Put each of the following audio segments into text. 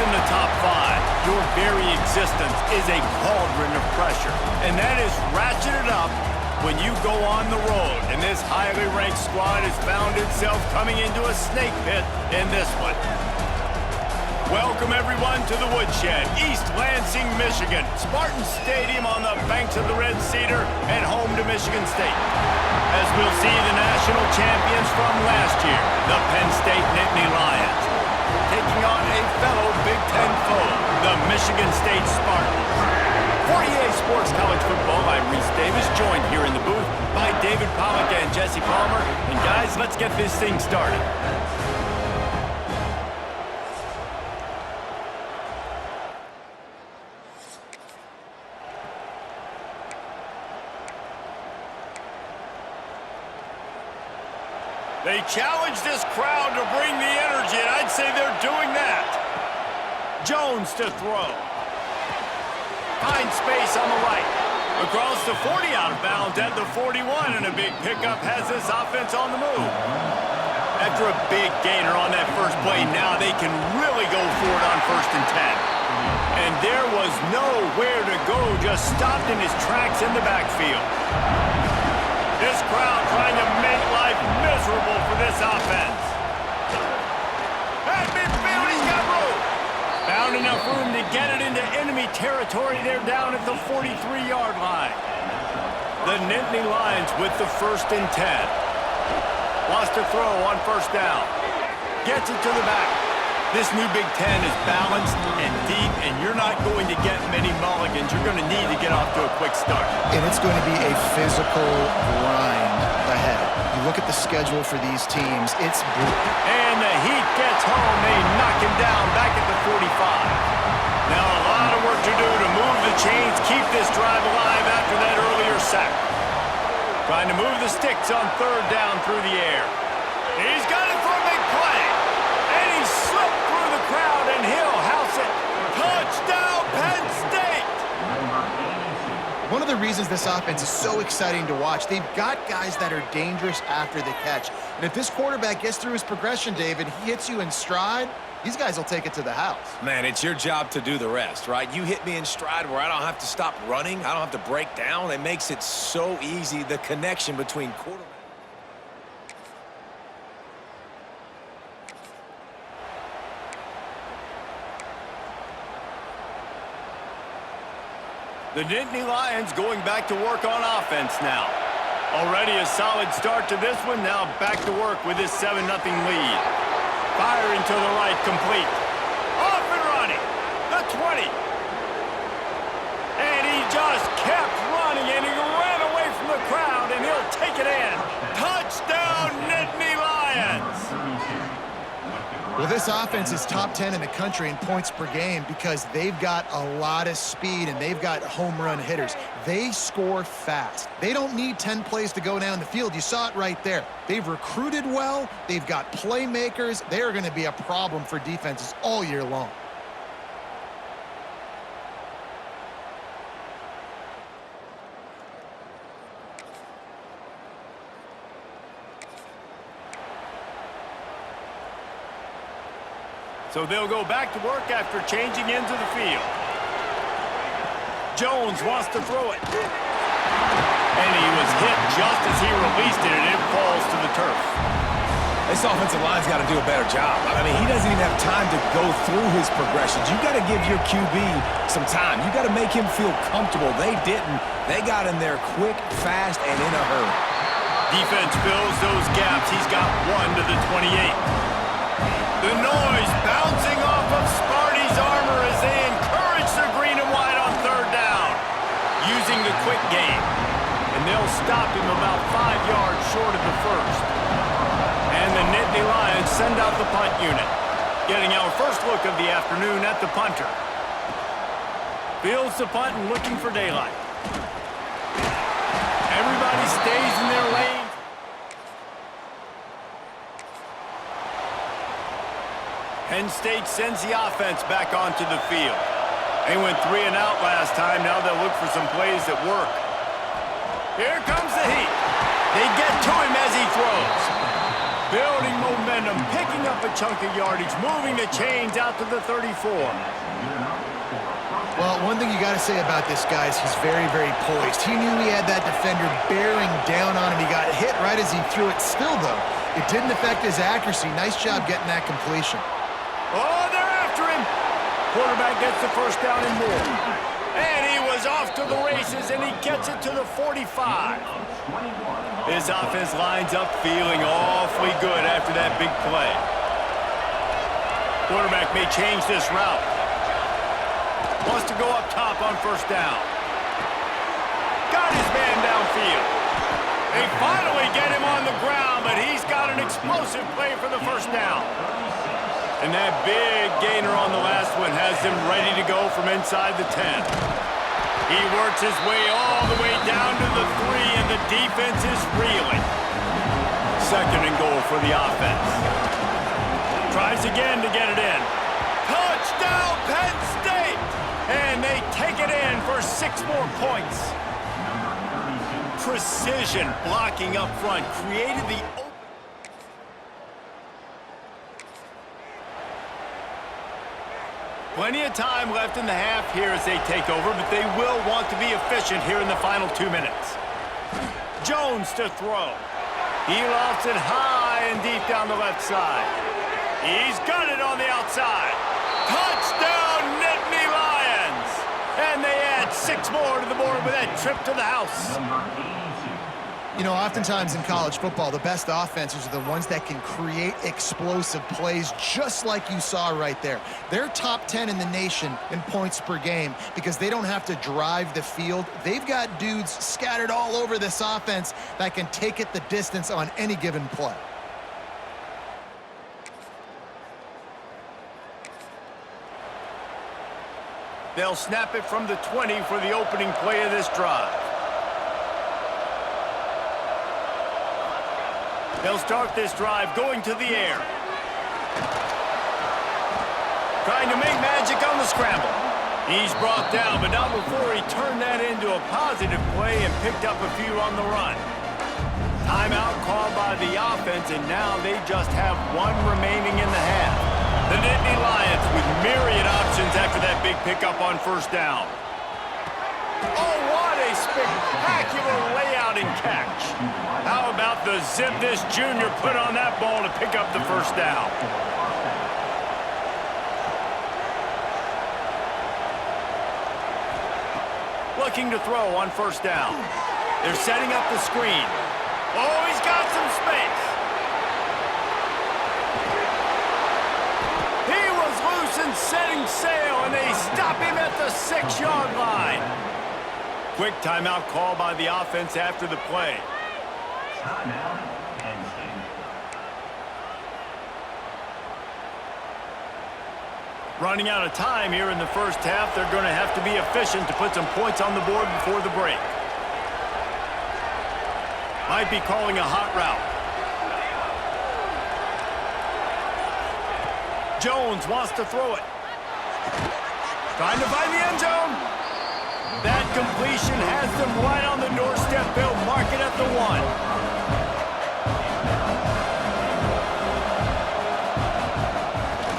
in the top 5, your very existence is a cauldron of pressure. And that is ratcheted up when you go on the road. And this highly ranked squad has found itself coming into a snake pit in this one. Welcome, everyone, to the Woodshed, East Lansing, Michigan. Spartan Stadium on the banks of the Red Cedar and home to Michigan State. As we'll see the national champions from last year, the Penn State Nittany Lions, taking on a fellow Big Ten foe, the Michigan State Spartans. For EA Sports College Football, I'm Reese Davis, joined here in the booth by David Pollack and Jesse Palmer. And guys, let's get this thing started. They challenge this crowd to bring the energy, and I'd say they're doing that. Jones to throw. Finds space on the right. Across the 40 out of bounds at the 41, and a big pickup has this offense on the move. After a big gainer on that first play, now they can really go for it on 1st and 10. And there was nowhere to go, just stopped in his tracks in the backfield. This crowd trying to make life miserable for this offense. At midfield, he's got room. Found enough room to get it into enemy territory there down at the 43-yard line. The Nittany Lions with the 1st and 10. Lost a throw on 1st down. Gets it to the back. This new Big Ten is balanced and deep, and you're not going to get many mulligans. You're going to need to get off to a quick start. And it's going to be a physical grind ahead. You look at the schedule for these teams, it's brutal. And the Heat gets home. They knock him down back at the 45. Now a lot of work to do to move the chains, keep this drive alive after that earlier sack. Trying to move the sticks on 3rd down through the air. He's got it for a big play. And he slipped through the crowd, and he'll house it. Touchdown, Penn State! One of the reasons this offense is so exciting to watch, they've got guys that are dangerous after the catch. And if this quarterback gets through his progression, David, he hits you in stride, these guys will take it to the house. Man, it's your job to do the rest, right? You hit me in stride where I don't have to stop running. I don't have to break down. It makes it so easy, the connection between quarterback. The Nittany Lions going back to work on offense now. Already a solid start to this one. Now back to work with this 7-0 lead. Firing to the right, complete. Off and running. The 20. And he just kept running, and he ran away from the crowd, and he'll take it in. Touchdown, Nittany Lions! Well, this offense is top 10 in the country in points per game because they've got a lot of speed and they've got home run hitters. They score fast. They don't need 10 plays to go down the field. You saw it right there. They've recruited well. They've got playmakers. They are going to be a problem for defenses all year long. So they'll go back to work after changing into the field. Jones wants to throw it. And he was hit just as he released it, and it falls to the turf. This offensive line's got to do a better job. I mean, he doesn't even have time to go through his progressions. You got to give your QB some time. You got to make him feel comfortable. They didn't. They got in there quick, fast, and in a hurry. Defense fills those gaps. He's got 1 to the 28. The noise bouncing off of Sparty's armor as they encourage the green and white on 3rd down. Using the quick game. And they'll stop him about 5 yards short of the 1st. And the Nittany Lions send out the punt unit. Getting our first look of the afternoon at the punter. Fields the punt and looking for daylight. Everybody stays in their lane. Penn State sends the offense back onto the field. They went 3 and out last time. Now they'll look for some plays that work. Here comes the Heat. They get to him as he throws. Building momentum, picking up a chunk of yardage, moving the chains out to the 34. Well, one thing you got to say about this guy is he's very, very poised. He knew he had that defender bearing down on him. He got hit right as he threw it. Still, though, it didn't affect his accuracy. Nice job getting that completion. Oh, they're after him. Quarterback gets the first down and more. And he was off to the races, and he gets it to the 45. His offense lines up feeling awfully good after that big play. Quarterback may change this route. Wants to go up top on first down. Got his man downfield. They finally get him on the ground, but he's got an explosive play for the first down. And that big gainer on the last one has him ready to go from inside the 10. He works his way all the way down to the 3, and the defense is reeling. Second and goal for the offense. Tries again to get it in. Touchdown, Penn State! And they take it in for 6 more points. Precision blocking up front created the open. Plenty of time left in the half here as they take over, but they will want to be efficient here in the final 2 minutes. Jones to throw. He lofts it high and deep down the left side. He's got it on the outside. Touchdown, Nittany Lions! And they add 6 more to the board with that trip to the house. You know, oftentimes in college football, the best offenses are the ones that can create explosive plays, just like you saw right there. They're top 10 in the nation in points per game because they don't have to drive the field. They've got dudes scattered all over this offense that can take it the distance on any given play. They'll snap it from the 20 for the opening play of this drive. They'll start this drive going to the air. Trying to make magic on the scramble. He's brought down, but not before he turned that into a positive play and picked up a few on the run. Timeout called by the offense, and now they just have 1 remaining in the half. The Nittany Lions with myriad options after that big pickup on first down. Oh, what a spectacular layout and catch. How about the zip this junior put on that ball to pick up the first down? Looking to throw on first down. They're setting up the screen. Oh, he's got some space. He was loose and setting sail, and they stop him at the 6-yard line. Quick timeout call by the offense after the play. Running out of time here in the first half, they're going to have to be efficient to put some points on the board before the break. Might be calling a hot route. Jones wants to throw it. Trying to find the end zone. That completion has them right on the doorstep. They'll mark it at the 1.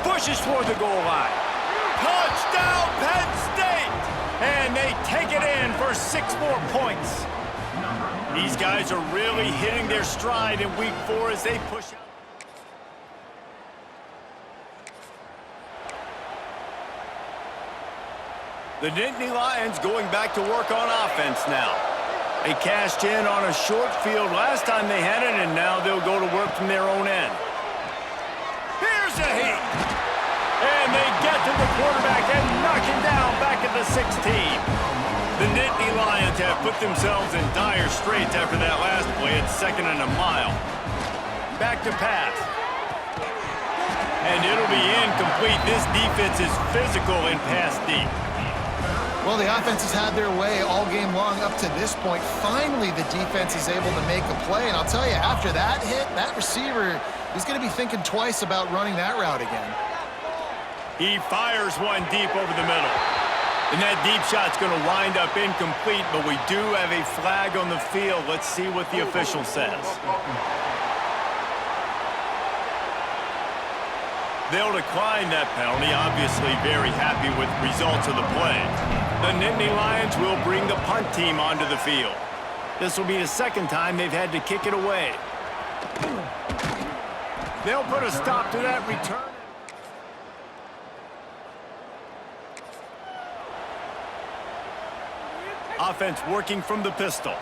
Pushes toward the goal line. Touchdown, Penn State! And they take it in for 6 more points. These guys are really hitting their stride in week 4 as they push out. The Nittany Lions going back to work on offense now. They cashed in on a short field last time they had it, and now they'll go to work from their own end. Here's a hit. And they get to the quarterback and knock him down back at the 16. The Nittany Lions have put themselves in dire straits after that last play at 2nd and a mile. Back to pass. And it'll be incomplete. This defense is physical in pass deep. Well, the offense has had their way all game long up to this point. Finally, the defense is able to make a play. And I'll tell you, after that hit, that receiver, he's going to be thinking twice about running that route again. He fires one deep over the middle. And that deep shot's going to wind up incomplete, but we do have a flag on the field. Let's see what the official says. They'll decline that penalty, obviously very happy with the results of the play. The Nittany Lions will bring the punt team onto the field. This will be the second time they've had to kick it away. They'll put a stop to that return. Offense working from the pistol.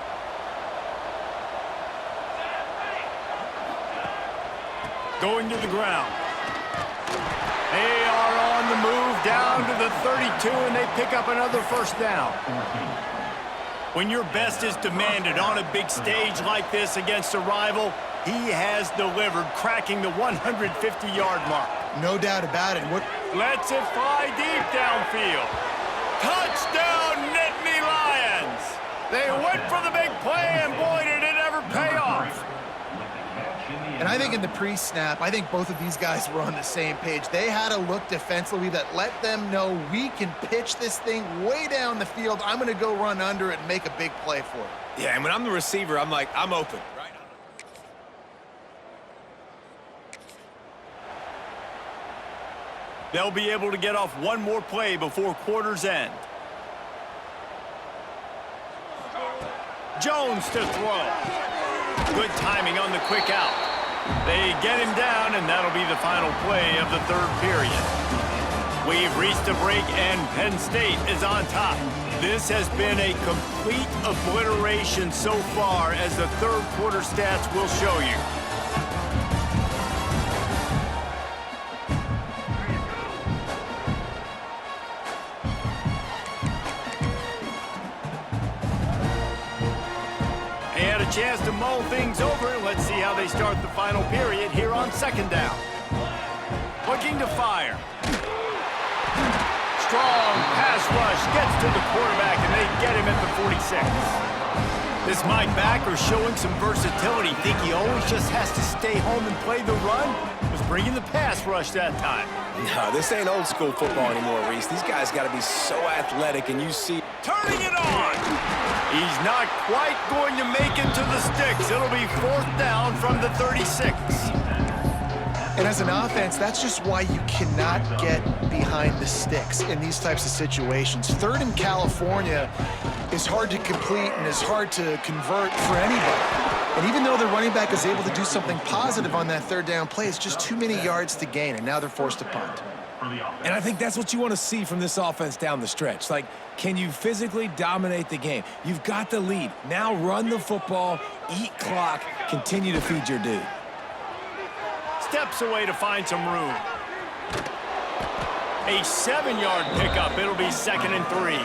Going to the ground. They are on the move down to the 32, and they pick up another first down. When your best is demanded on a big stage like this against a rival, he has delivered, cracking the 150-yard mark. No doubt about it. Lets it fly deep downfield. Touchdown, Nittany Lions! They went for the big play, and boy, did it ever pay off. And I think in the pre-snap, I think both of these guys were on the same page. They had a look defensively that let them know we can pitch this thing way down the field. I'm going to go run under it and make a big play for it. Yeah, and when I'm the receiver, I'm like, I'm open. Right? They'll be able to get off one more play before quarter's end. Jones to throw. Good timing on the quick out. They get him down, and that'll be the final play of the third period. We've reached a break, and Penn State is on top. This has been a complete obliteration so far, as the third quarter stats will show you. Chance to mull things over. Let's see how they start the final period here on second down. Looking to fire. Strong pass rush gets to the quarterback, and they get him at the 46. This Mike backer showing some versatility. Think he always just has to stay home and play the run? Was bringing the pass rush that time. No, this ain't old school football anymore, Reese. These guys got to be so athletic, and you see... Turning it on! He's not quite going to make it to the sticks. It'll be fourth down from the 36. And as an offense, that's just why you cannot get behind the sticks in these types of situations. Third in California is hard to complete and is hard to convert for anybody. And even though the running back is able to do something positive on that third down play, it's just too many yards to gain, and now they're forced to punt. And I think that's what you want to see from this offense down the stretch. Like, can you physically dominate the game? You've got the lead. Now run the football, eat clock, continue to feed your dude. Steps away to find some room. A 7-yard pickup. It'll be 2nd and 3.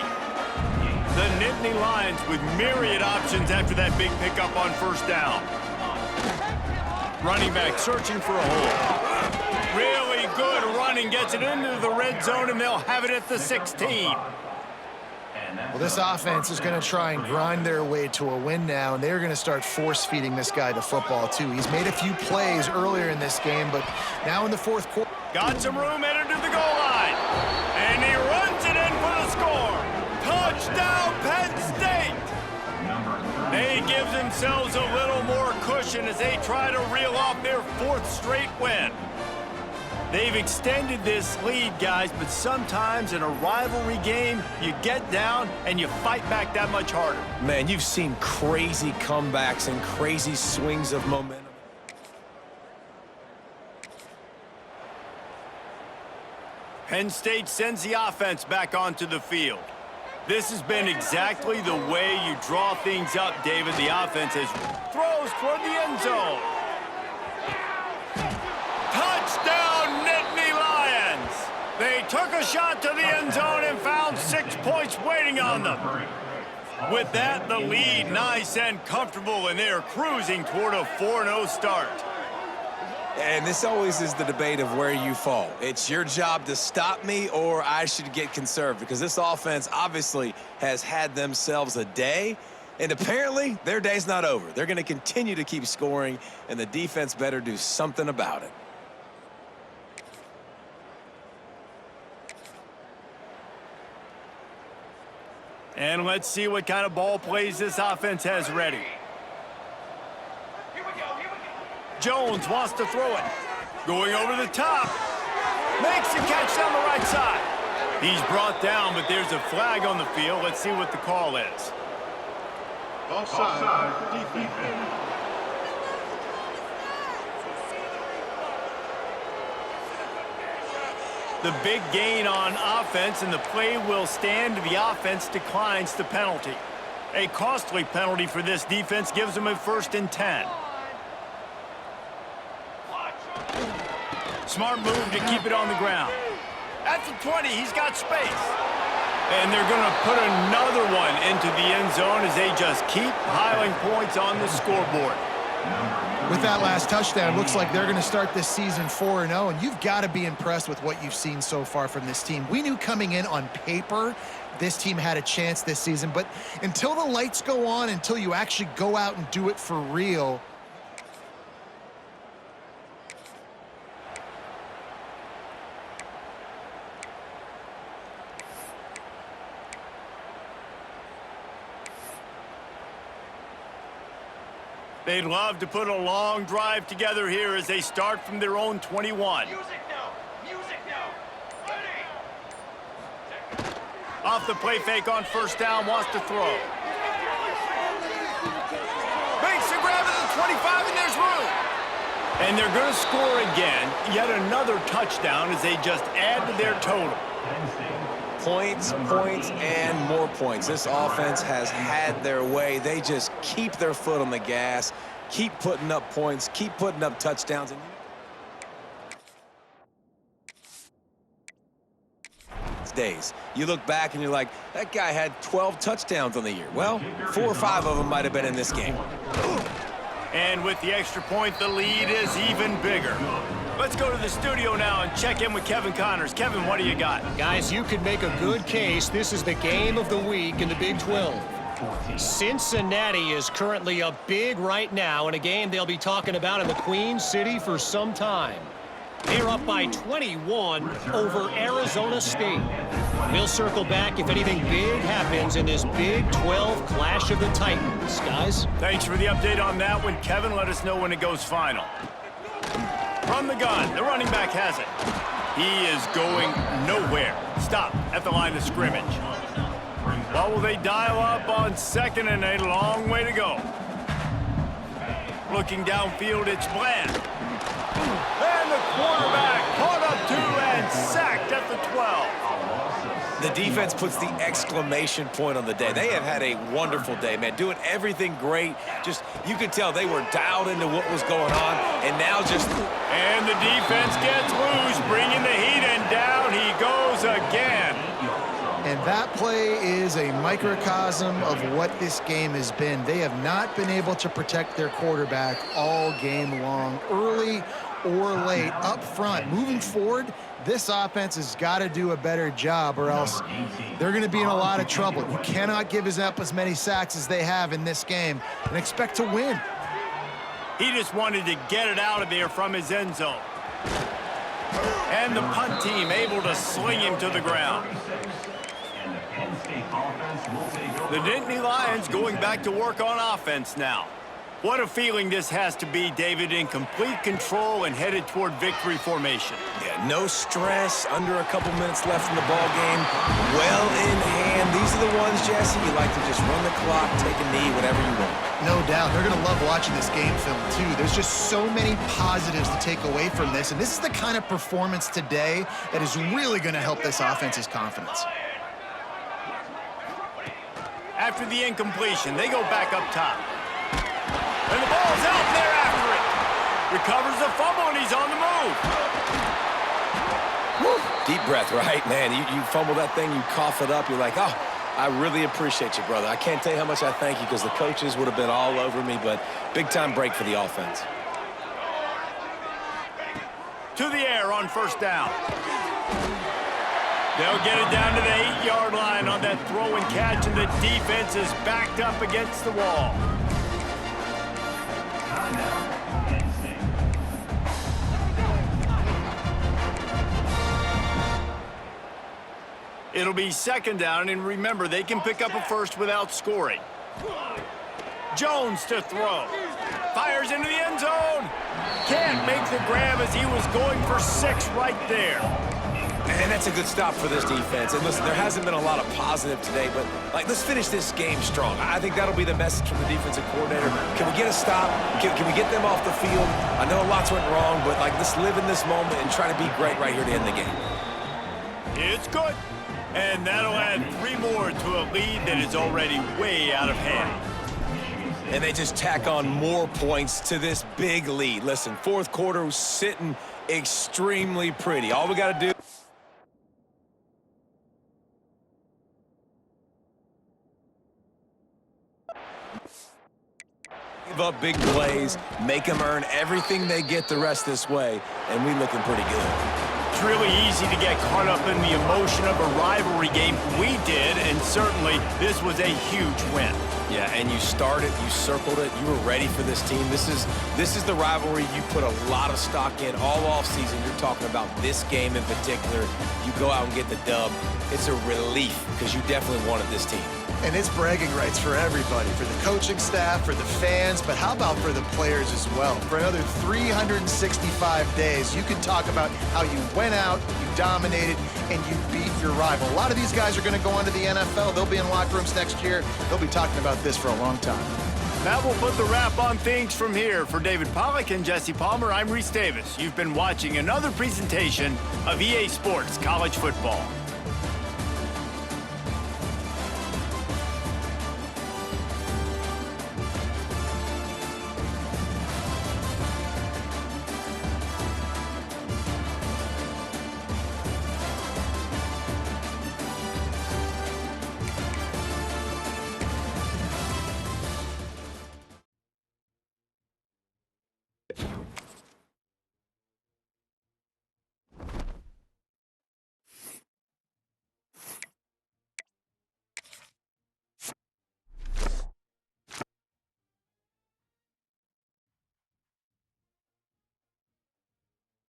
The Nittany Lions with myriad options after that big pickup on first down. Running back searching for a hole. Really good running, gets it into the red zone, and they'll have it at the 16. Well, this offense is going to try and grind their way to a win now, and they're going to start force-feeding this guy the football, too. He's made a few plays earlier in this game, but now in the fourth quarter... Got some room, headed to the goal line. And he runs it in for the score. Touchdown, Penn State! They give themselves a little more cushion as they try to reel off their 4th straight win. They've extended this lead, guys, but sometimes in a rivalry game, you get down and you fight back that much harder. Man, you've seen crazy comebacks and crazy swings of momentum. Penn State sends the offense back onto the field. This has been exactly the way you draw things up, David. The offense throws toward the end zone. Touchdown, Nittany Lions! They took a shot to the end zone and found 6 points waiting on them. With that, the lead nice and comfortable, and they're cruising toward a 4-0 start. And this always is the debate of where you fall. It's your job to stop me, or I should get conserved, because this offense obviously has had themselves a day, and apparently their day's not over. They're going to continue to keep scoring, and the defense better do something about it. And let's see what kind of ball plays this offense has ready. Jones wants to throw it. Going over the top. Makes the catch down the right side. He's brought down, but there's a flag on the field. Let's see what the call is. Offside, defense. The big gain on offense, and the play will stand. The offense declines the penalty. A costly penalty for this defense gives them a 1st and 10. Smart move to keep it on the ground. At the 20, he's got space. And they're going to put another one into the end zone as they just keep piling points on the scoreboard. With that last touchdown, looks like they're going to start this season 4-0, and you've got to be impressed with what you've seen so far from this team. We knew coming in on paper this team had a chance this season, but until the lights go on, until you actually go out and do it for real, they'd love to put a long drive together here as they start from their own 21. Music now. Music now. Ready. Off the play fake on 1st down, wants to throw. Makes the grab at the 25, and there's room. And they're going to score again. Yet another touchdown as they just add to their total. Points, points, and more points. This offense has had their way. They just keep their foot on the gas, keep putting up points, keep putting up touchdowns. Days. You look back and you're like, that guy had 12 touchdowns on the year. Well, 4 or 5 of them might have been in this game. And with the extra point, the lead is even bigger. Let's go to the studio now and check in with Kevin Connors. Kevin, what do you got? Guys, you could make a good case. This is the game of the week in the Big 12. Cincinnati is currently up big right now in a game they'll be talking about in the Queen City for some time. They're up by 21 over Arizona State. We'll circle back if anything big happens in this Big 12 Clash of the Titans. Guys? Thanks for the update on that one, Kevin. Let us know when it goes final. From the gun, the running back has it. He is going nowhere. Stop at the line of scrimmage. Well, will they dial up on 2nd and a long way to go? Looking downfield, it's Bland. And the quarterback caught up to and sacked at the 12. The defense puts the exclamation point on the day. They have had a wonderful day, man. Doing everything great. Just, you could tell they were dialed into what was going on, and now just... And the defense gets loose, bringing the heat, and down he goes again. and that play is a microcosm of what this game has been. They have not been able to protect their quarterback all game long, early or late, up front. Moving forward, this offense has got to do a better job, or else they're going to be in a lot of trouble. You cannot give up as many sacks as they have in this game and expect to win. He just wanted to get it out of there from his end zone. And the punt team able to sling him to the ground. The Nittany Lions going back to work on offense now. What a feeling this has to be, David, in complete control and headed toward victory formation. Yeah, no stress, under a couple minutes left in the ball game. Well in hand. These are the ones, Jesse, you like to just run the clock, take a knee, whatever you want. No doubt. They're going to love watching this game film, too. There's just so many positives to take away from this, and this is the kind of performance today that is really going to help this offense's confidence. After the incompletion, they go back up top. And the ball's out there after it. Recovers the fumble, and he's on the move. Woo. Deep breath, right? Man, you fumble that thing, you cough it up, you're like, oh, I really appreciate you, brother. I can't tell you how much I thank you because the coaches would have been all over me, but big-time break for the offense. To the air on first down. They'll get it down to the 8-yard line on that throw and catch, and the defense is backed up against the wall. It'll be second down, and remember, they can pick up a first without scoring. Jones to throw. Fires into the end zone. Can't make the grab as he was going for 6 right there. And that's a good stop for this defense. And listen, there hasn't been a lot of positive today, but let's finish this game strong. I think that'll be the message from the defensive coordinator. Can we get a stop? Can we get them off the field? I know lots went wrong, but let's live in this moment and try to be great right here to end the game. It's good. And that'll add 3 more to a lead that is already way out of hand. And they just tack on more points to this big lead. Listen, fourth quarter was sitting extremely pretty. All we got to do... give up big plays, make them earn everything they get the rest this way, and we looking pretty good. It's really easy to get caught up in the emotion of a rivalry game. We did, and certainly this was a huge win. Yeah, and you started, you circled it, you were ready for this team. This is the rivalry you put a lot of stock in all offseason. You're talking about this game in particular. You go out and get the dub. It's a relief because you definitely wanted this team. And it's bragging rights for everybody, for the coaching staff, for the fans, but how about for the players as well? For another 365 days, you can talk about how you went out, you dominated, and you beat your rival. A lot of these guys are going to go on to the NFL. They'll be in locker rooms next year. They'll be talking about this for a long time. That will put the wrap on things from here. For David Pollack and Jesse Palmer, I'm Reese Davis. You've been watching another presentation of EA Sports College Football.